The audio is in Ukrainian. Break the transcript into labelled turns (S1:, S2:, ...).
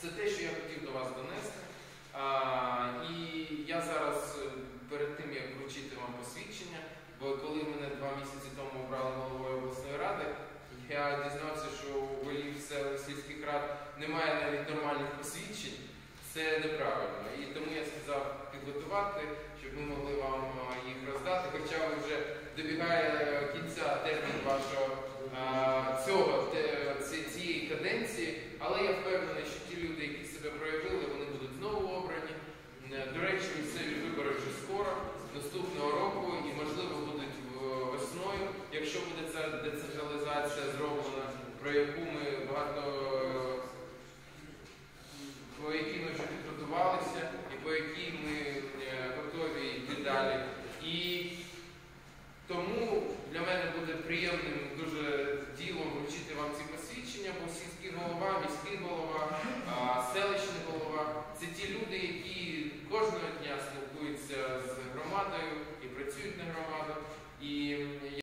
S1: Це те, що я хотів до вас донести. І я зараз, перед тим, як вручити вам посвідчення, бо коли мене 2 місяці тому обрали головою обласної ради, я дізнався, що у голів сільських рад немає навіть нормальних посвідчень. Це неправильно. І тому я сказав підготувати, щоб ми могли вам їх роздати. Хоча ви вже добігає кінця термін вашого цієї каденції, але я впевнений, що ті люди, які себе проявили, вони будуть знову обрані. До речі, місцеві вибори вже скоро, наступного року, і, можливо, будуть весною, якщо буде ця децентралізація зроблена, про яку ми по якій ми вже підготувалися і по якій ми готові йти далі. І тому для мене буде приємним дуже ділом вручити вам ці посвідчення, бо сільський голова, міський голова, селищний голова – це ті люди, які кожного дня спілкуються з громадою і працюють на громаду. І